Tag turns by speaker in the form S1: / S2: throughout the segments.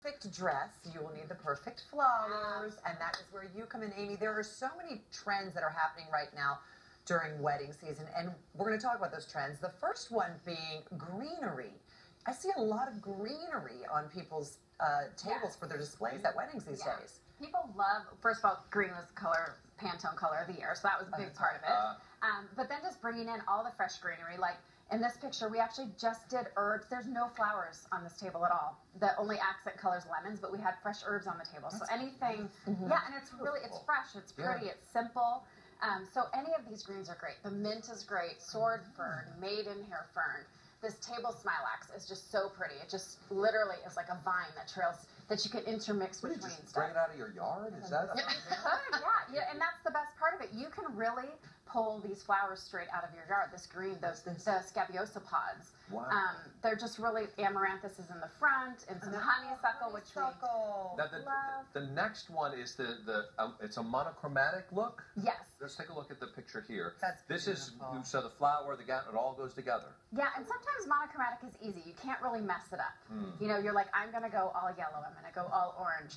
S1: Perfect dress, you will need the perfect flowers, and that is where you come in, Amy. There are so many trends that are happening right now during wedding season, and we're going to talk about those trends. The first one being greenery. I see a lot of greenery on people's tables for their displays at weddings these days.
S2: People love, first of all, green was the color, Pantone color of the year, so that was a big part of it. But then just bringing in all the fresh greenery, like in this picture, we actually just did herbs. There's no flowers on this table at all. The only accent color is lemons, but we had fresh herbs on the table. So anything, and it's really, it's fresh, it's pretty, it's simple. So any of these greens are great. The mint is great, sword fern, maidenhair fern. This table smilax is just so pretty. It just literally is like a vine that trails, that you can intermix between stuff.
S3: Bring it out of your yard? Is that?
S2: Yeah, and that's the best part of it. You can really pull these flowers straight out of your yard. This green, the scabiosa pods.
S3: Wow.
S2: They're just really, amaranthus is in the front, and some honeysuckle, which we love.
S3: The next one is it's a monochromatic look.
S2: Yes.
S3: Let's take a look at the picture here.
S1: That's
S3: this
S1: beautiful.
S3: is so the flower, the gown, it all goes together.
S2: Yeah, and sometimes monochromatic is easy. You can't really mess it up. You know, you're like, I'm gonna go all yellow. I'm gonna go all orange.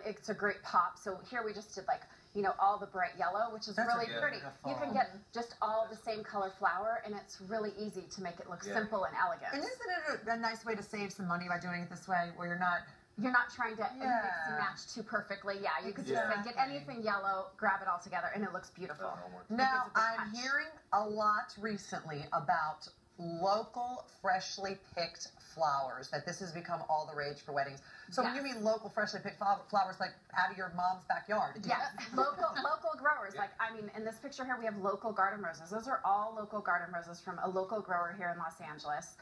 S2: It's a great pop. So here we just did like, you know, all the bright yellow, which is really pretty. You can get just all the same color flower, and it's really easy to make it look simple and elegant.
S1: And isn't it a nice way to save some money by doing it this way, where you're not
S2: trying to mix and match too perfectly. Yeah, you could just say, get anything yellow, grab it all together, and it looks beautiful.
S1: Now, I'm hearing a lot recently about local, freshly picked flowers, that this has become all the rage for weddings. So when you mean local, freshly picked flowers, like out of your mom's backyard?
S2: Yes, local growers. Like, I mean, in this picture here, we have local garden roses. Those are all local garden roses from a local grower here in Los Angeles,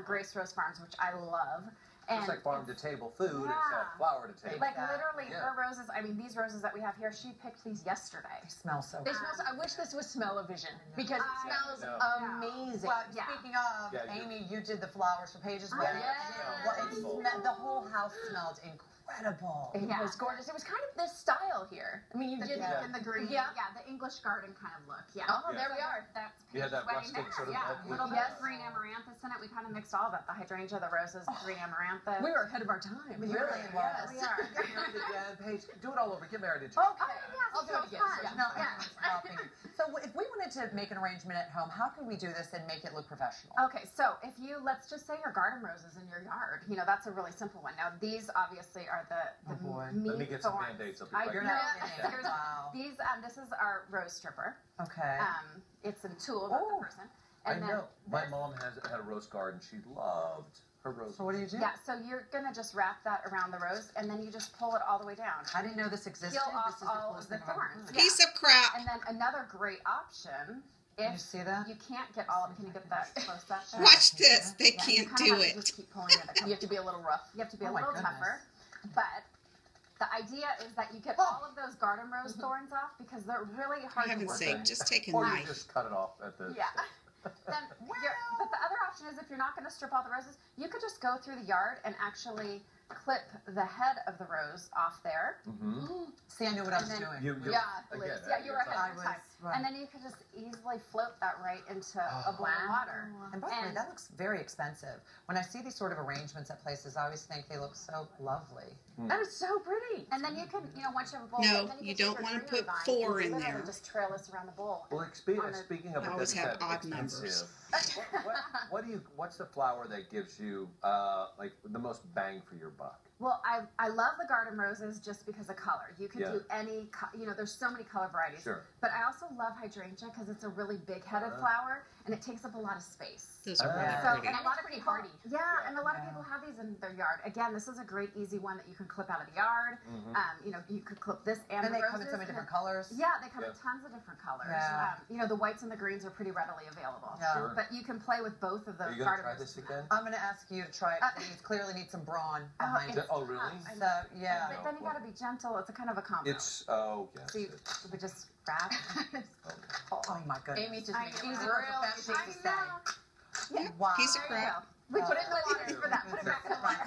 S2: Grace Rose Farms, which I love.
S3: It's like farm to table food, it's flower to table.
S2: Like literally, her roses, I mean, these roses that we have here, she picked these yesterday.
S1: They smell so good.
S4: They smell so, I wish this was Smell-O-Vision, because it smells amazing.
S1: Well, speaking of, Amy, you did the flowers for Paige's wedding. The whole house smelled incredible.
S4: It was gorgeous. It was kind of this style here. I mean, you did
S2: in the green. Yeah, the English garden kind of look. Yeah.
S4: Oh, there we are.
S2: That's
S3: Yeah, that rustic sort of
S2: a little bit of green amaranthus in it. We kind of mixed all of it. The hydrangea, the roses, the green amaranthus.
S4: We were ahead of our time.
S1: Really was.
S2: We are.
S3: Get married again, Paige. Do it all over. Get married again.
S1: Okay.
S4: I'll do it again.
S1: So if we wanted to make an arrangement at home, how can we do this and make it look professional?
S2: Okay, so if you, let's just say your garden roses in your yard, you know, that's a really simple one. Now, these obviously are the meat
S3: Let me get some
S2: thorns.
S3: Band-Aids.
S2: These, this is our rose stripper.
S1: Okay.
S2: It's a tool, not the person. And
S3: I know. My mom had a rose garden. She loved her rose.
S1: So what do you do?
S2: Yeah, so you're going to just wrap that around the rose, and then you just pull it all the way down.
S1: I didn't know this existed.
S2: Peel off all of the thorns.
S5: Piece of crap.
S2: And then another great option,
S1: Can you see that?
S2: you can't get all of it. Can you get that close up?
S5: Watch this. They can't do it.
S2: Just keep pulling it.
S4: You have to be a little rough.
S2: You have to be a little tougher. But the idea is that you get all of those garden rose thorns off, because they're really hard
S5: For
S2: to
S5: heaven's
S2: work
S5: sake,
S2: with.
S5: just take a
S3: Or you
S5: knife.
S3: just cut it off at the...
S2: But the other option is, if you're not going to strip all the roses, you could just go through the yard and actually clip the head of the rose off there.
S1: See, I knew what I was doing.
S2: You were ahead of your time.
S1: Right.
S2: And then you could just easily float that right into a bowl of water.
S1: And by the way, that looks very expensive. When I see these sort of arrangements at places, I always think they look so lovely.
S4: That is so pretty.
S2: And then you can, you know, once you have a bowl,
S5: No,
S2: then
S5: you
S2: can
S5: don't
S2: take
S5: want
S2: your
S5: to put
S2: greenery vine
S5: 4
S2: and
S5: in
S2: literally
S5: there.
S2: just trail this around the bowl.
S3: Well, speaking of
S5: always have odd
S3: expensive,
S5: numbers.
S3: what's the flower that gives you like the most bang for your buck?
S2: Well, I love the garden roses just because of color. You can do any, you know, there's so many color varieties.
S3: Sure.
S2: But I also love hydrangea because it's a really big-headed flower, and it takes up a lot of space.
S5: Those are really
S2: So,
S5: pretty.
S2: and a lot of
S4: pretty
S2: people,
S4: hardy.
S2: and a lot of people have these in their yard. Again, this is a great, easy one that you can clip out of the yard. You know, you could clip this and
S1: And
S2: the
S1: they come in
S2: roses.
S1: so many different colors.
S2: Yeah, they come in tons of different colors.
S1: Yeah.
S2: You know, the whites and the greens are pretty readily available.
S1: Yeah.
S3: Sure.
S2: But you can play with both of those.
S3: Are you going to
S2: garden
S3: try this
S2: roses.
S3: again?
S1: I'm going to ask you to try it. You clearly need some brawn behind it.
S3: Oh, really?
S1: So, yeah.
S2: But then you got to be gentle. It's a kind of a combo.
S3: It's, yes.
S2: So you would just wrap.
S1: Oh, my goodness.
S4: Amy just makes it
S1: Easy
S4: real
S1: for a professional to say.
S5: Yeah,
S1: Wow.
S5: piece of crap.
S2: We put it in the water for that. Put it back in the water.